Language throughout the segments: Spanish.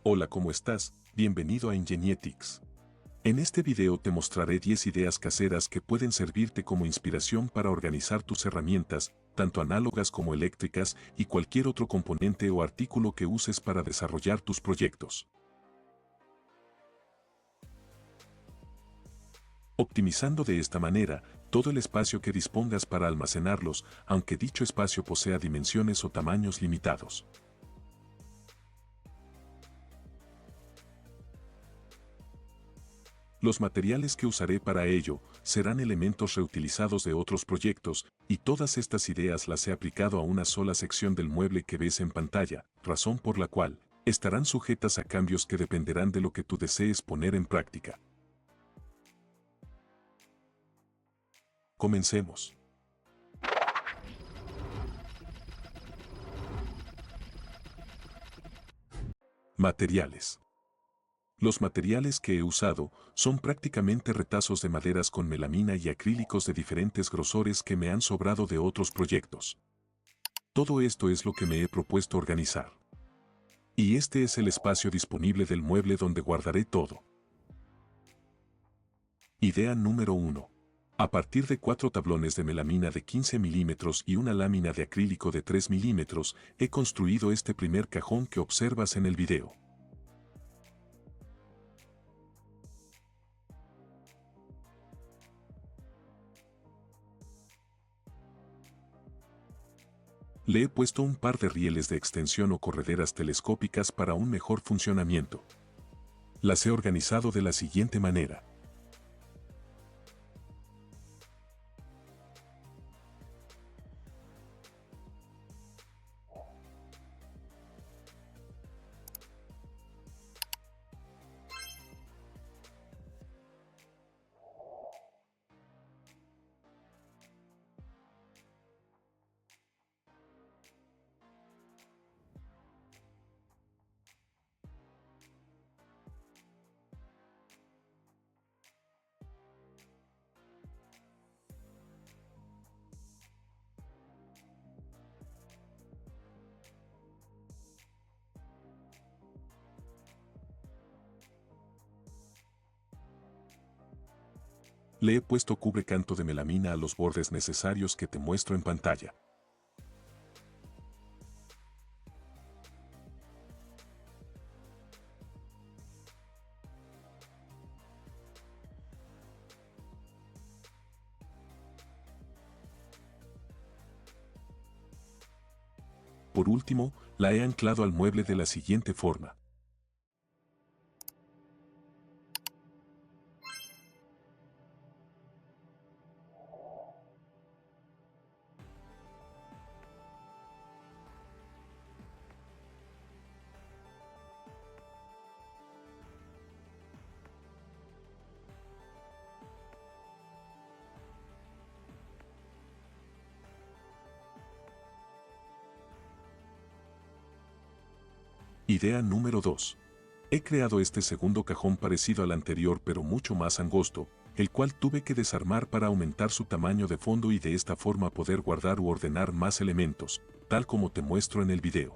Hola, ¿cómo estás? Bienvenido a Ingenietics. En este video te mostraré 10 ideas caseras que pueden servirte como inspiración para organizar tus herramientas, tanto análogas como eléctricas, y cualquier otro componente o artículo que uses para desarrollar tus proyectos. Optimizando de esta manera todo el espacio que dispongas para almacenarlos, aunque dicho espacio posea dimensiones o tamaños limitados. Los materiales que usaré para ello serán elementos reutilizados de otros proyectos, y todas estas ideas las he aplicado a una sola sección del mueble que ves en pantalla, razón por la cual estarán sujetas a cambios que dependerán de lo que tú desees poner en práctica. Comencemos. Materiales. Los materiales que he usado son prácticamente retazos de maderas con melamina y acrílicos de diferentes grosores que me han sobrado de otros proyectos. Todo esto es lo que me he propuesto organizar. Y este es el espacio disponible del mueble donde guardaré todo. Idea número 1. A partir de 4 tablones de melamina de 15 milímetros y una lámina de acrílico de 3 milímetros, he construido este primer cajón que observas en el video. Le he puesto un par de rieles de extensión o correderas telescópicas para un mejor funcionamiento. Las he organizado de la siguiente manera. Le he puesto cubrecanto de melamina a los bordes necesarios que te muestro en pantalla. Por último, la he anclado al mueble de la siguiente forma. Idea número 2. He creado este segundo cajón parecido al anterior pero mucho más angosto, el cual tuve que desarmar para aumentar su tamaño de fondo y de esta forma poder guardar u ordenar más elementos, tal como te muestro en el video.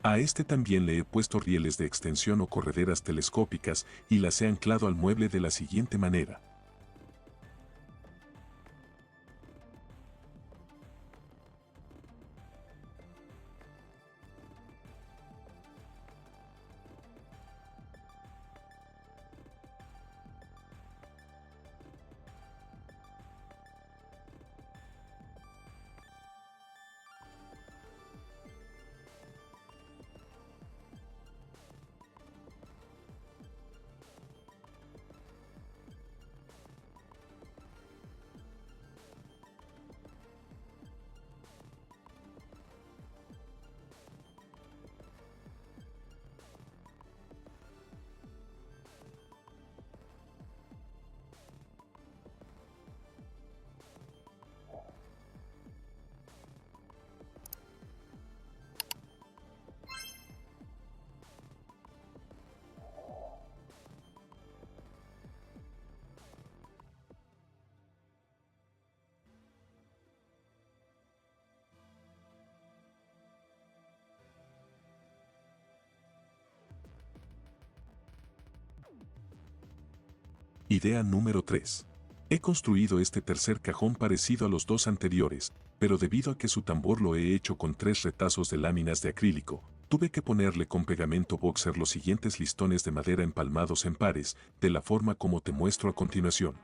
A este también le he puesto rieles de extensión o correderas telescópicas y las he anclado al mueble de la siguiente manera. Idea número 3. He construido este tercer cajón parecido a los dos anteriores, pero debido a que su tambor lo he hecho con 3 retazos de láminas de acrílico, tuve que ponerle con pegamento boxer los siguientes listones de madera empalmados en pares, de la forma como te muestro a continuación.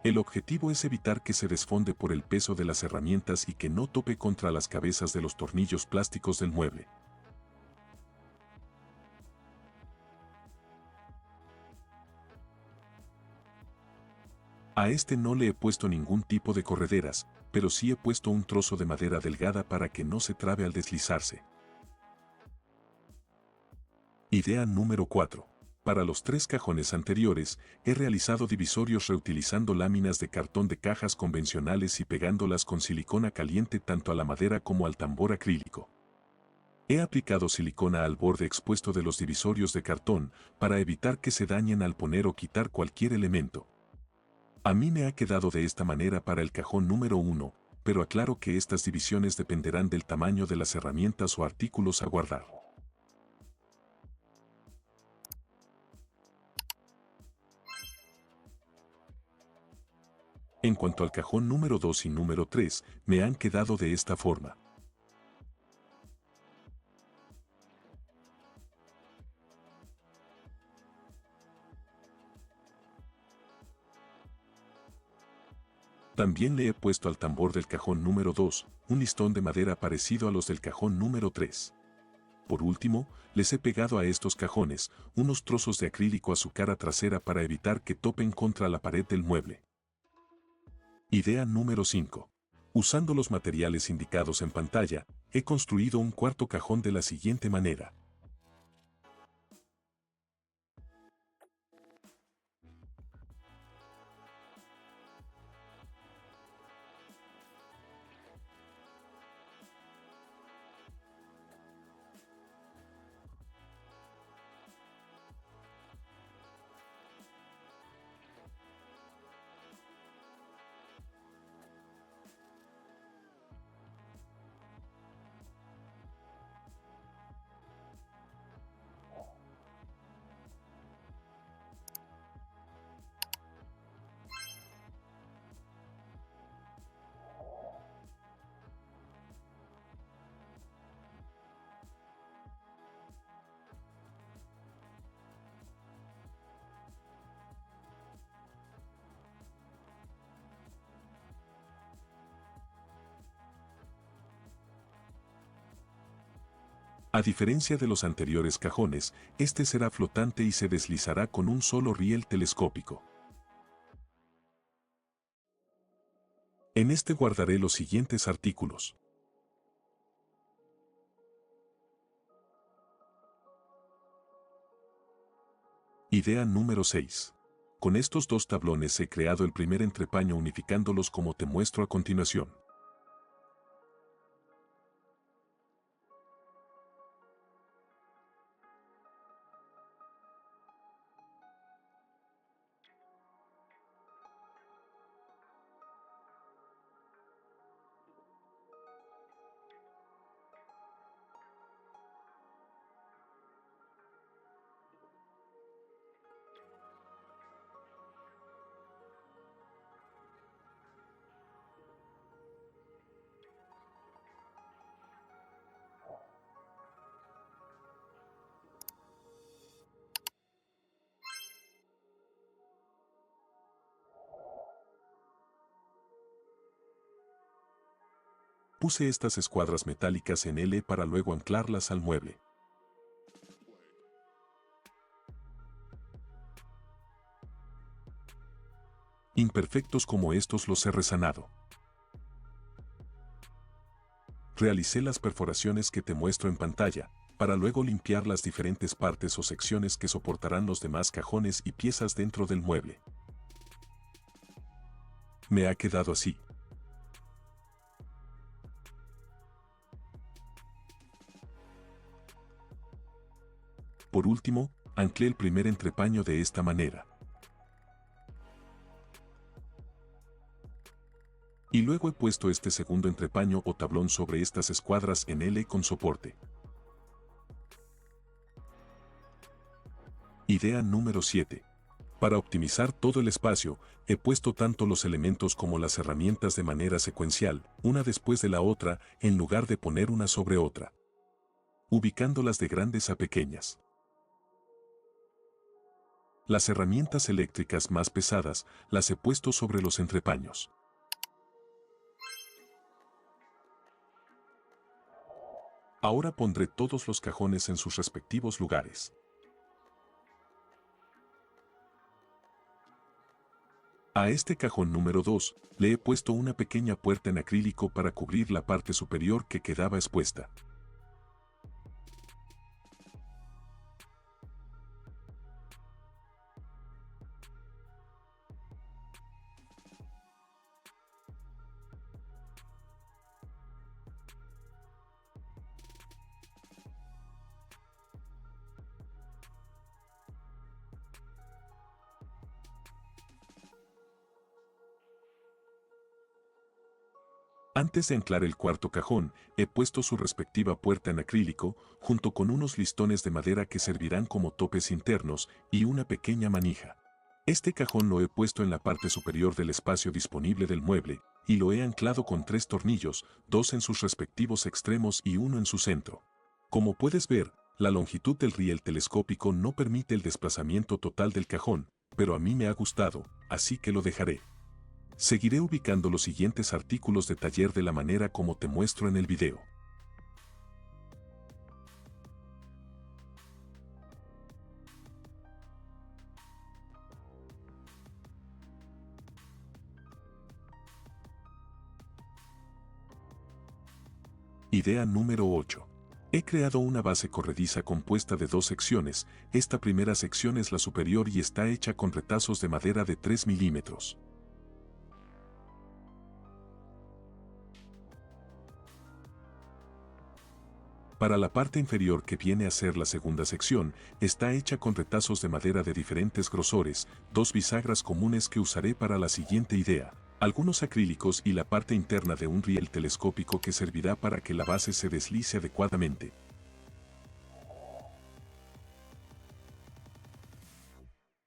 El objetivo es evitar que se desfonde por el peso de las herramientas y que no tope contra las cabezas de los tornillos plásticos del mueble. A este no le he puesto ningún tipo de correderas, pero sí he puesto un trozo de madera delgada para que no se trabe al deslizarse. Idea número 4. Para los 3 cajones anteriores, he realizado divisorios reutilizando láminas de cartón de cajas convencionales y pegándolas con silicona caliente tanto a la madera como al tambor acrílico. He aplicado silicona al borde expuesto de los divisorios de cartón para evitar que se dañen al poner o quitar cualquier elemento. A mí me ha quedado de esta manera para el cajón número 1, pero aclaro que estas divisiones dependerán del tamaño de las herramientas o artículos a guardar. En cuanto al cajón número 2 y número 3, me han quedado de esta forma. También le he puesto al tambor del cajón número 2 un listón de madera parecido a los del cajón número 3. Por último, les he pegado a estos cajones unos trozos de acrílico a su cara trasera para evitar que topen contra la pared del mueble. Idea número 5. Usando los materiales indicados en pantalla, he construido un cuarto cajón de la siguiente manera. A diferencia de los anteriores cajones, este será flotante y se deslizará con un solo riel telescópico. En este guardaré los siguientes artículos. Idea número 6. Con estos 2 tablones he creado el primer entrepaño unificándolos como te muestro a continuación. Puse estas escuadras metálicas en L para luego anclarlas al mueble. Imperfectos como estos los he resanado. Realicé las perforaciones que te muestro en pantalla, para luego limpiar las diferentes partes o secciones que soportarán los demás cajones y piezas dentro del mueble. Me ha quedado así. Por último, anclé el primer entrepaño de esta manera. Y luego he puesto este segundo entrepaño o tablón sobre estas escuadras en L con soporte. Idea número 7. Para optimizar todo el espacio, he puesto tanto los elementos como las herramientas de manera secuencial, una después de la otra, en lugar de poner una sobre otra, ubicándolas de grandes a pequeñas. Las herramientas eléctricas más pesadas las he puesto sobre los entrepaños. Ahora pondré todos los cajones en sus respectivos lugares. A este cajón número 2 le he puesto una pequeña puerta en acrílico para cubrir la parte superior que quedaba expuesta. Antes de anclar el cuarto cajón, he puesto su respectiva puerta en acrílico, junto con unos listones de madera que servirán como topes internos y una pequeña manija. Este cajón lo he puesto en la parte superior del espacio disponible del mueble, y lo he anclado con 3 tornillos, 2 en sus respectivos extremos y uno en su centro. Como puedes ver, la longitud del riel telescópico no permite el desplazamiento total del cajón, pero a mí me ha gustado, así que lo dejaré. Seguiré ubicando los siguientes artículos de taller de la manera como te muestro en el video. Idea número 8. He creado una base corrediza compuesta de 2 secciones. Esta primera sección es la superior y está hecha con retazos de madera de 3 milímetros. Para la parte inferior que viene a ser la segunda sección, está hecha con retazos de madera de diferentes grosores, 2 bisagras comunes que usaré para la siguiente idea, algunos acrílicos y la parte interna de un riel telescópico que servirá para que la base se deslice adecuadamente.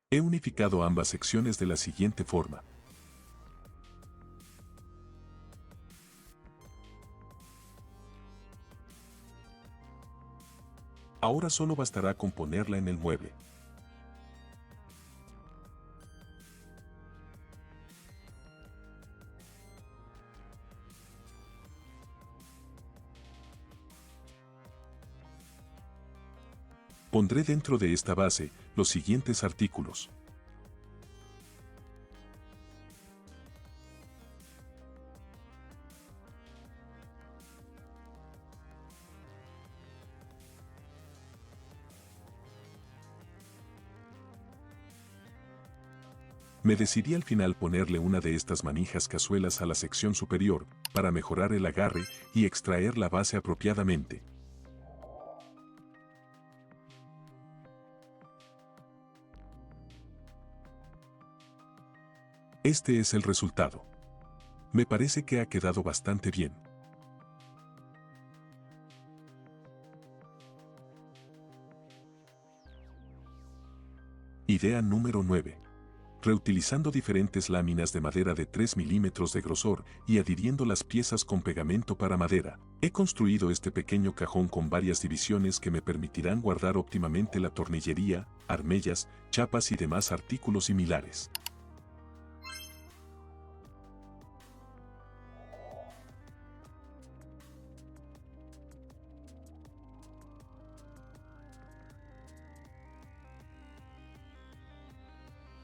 He unificado ambas secciones de la siguiente forma. Ahora solo bastará con ponerla en el mueble. Pondré dentro de esta base los siguientes artículos. Me decidí al final ponerle una de estas manijas cazuelas a la sección superior, para mejorar el agarre y extraer la base apropiadamente. Este es el resultado. Me parece que ha quedado bastante bien. Idea número 9. Reutilizando diferentes láminas de madera de 3 milímetros de grosor y adhiriendo las piezas con pegamento para madera, he construido este pequeño cajón con varias divisiones que me permitirán guardar óptimamente la tornillería, armellas, chapas y demás artículos similares.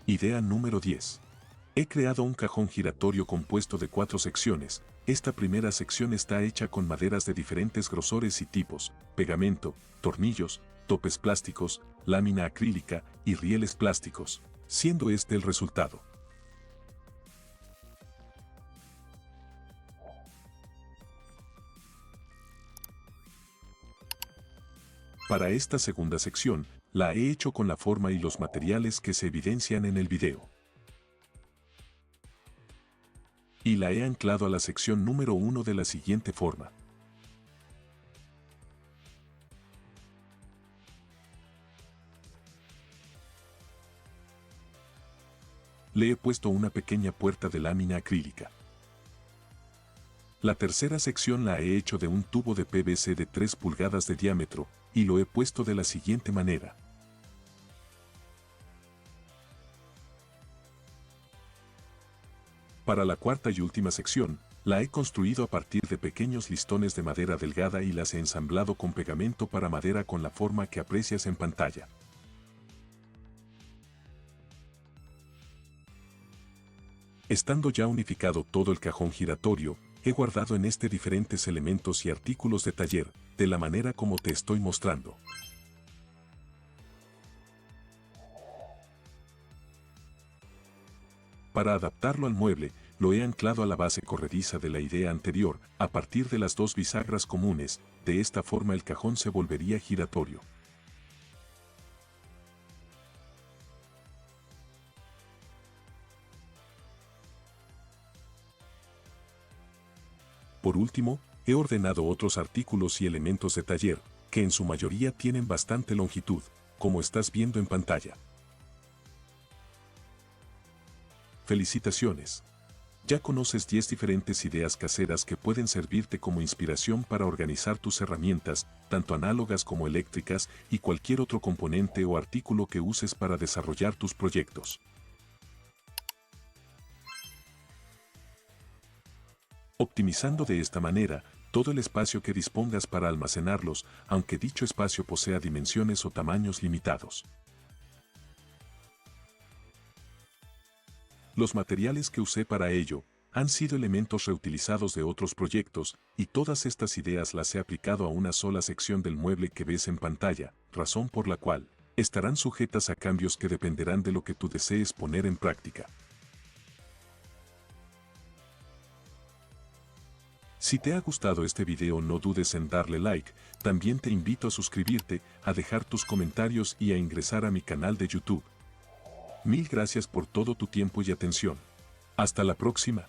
Idea número 10. He creado un cajón giratorio compuesto de 4 secciones. Esta primera sección está hecha con maderas de diferentes grosores y tipos, pegamento, tornillos, topes plásticos, lámina acrílica y rieles plásticos, siendo este el resultado. Para esta segunda sección, la he hecho con la forma y los materiales que se evidencian en el video. y la he anclado a la sección número 1 de la siguiente forma. Le he puesto una pequeña puerta de lámina acrílica. La tercera sección la he hecho de un tubo de PVC de 3 pulgadas de diámetro, y lo he puesto de la siguiente manera. Para la cuarta y última sección, la he construido a partir de pequeños listones de madera delgada y las he ensamblado con pegamento para madera con la forma que aprecias en pantalla. Estando ya unificado todo el cajón giratorio, he guardado en este diferentes elementos y artículos de taller, de la manera como te estoy mostrando. Para adaptarlo al mueble, lo he anclado a la base corrediza de la idea anterior, a partir de las dos bisagras comunes, de esta forma el cajón se volvería giratorio. Por último, he ordenado otros artículos y elementos de taller, que en su mayoría tienen bastante longitud, como estás viendo en pantalla. Felicitaciones. Ya conoces 10 diferentes ideas caseras que pueden servirte como inspiración para organizar tus herramientas, tanto análogas como eléctricas, y cualquier otro componente o artículo que uses para desarrollar tus proyectos. Optimizando de esta manera todo el espacio que dispongas para almacenarlos, aunque dicho espacio posea dimensiones o tamaños limitados. Los materiales que usé para ello han sido elementos reutilizados de otros proyectos, y todas estas ideas las he aplicado a una sola sección del mueble que ves en pantalla, razón por la cual estarán sujetas a cambios que dependerán de lo que tú desees poner en práctica. Si te ha gustado este video, no dudes en darle like. También te invito a suscribirte, a dejar tus comentarios y a ingresar a mi canal de YouTube. Mil gracias por todo tu tiempo y atención. Hasta la próxima.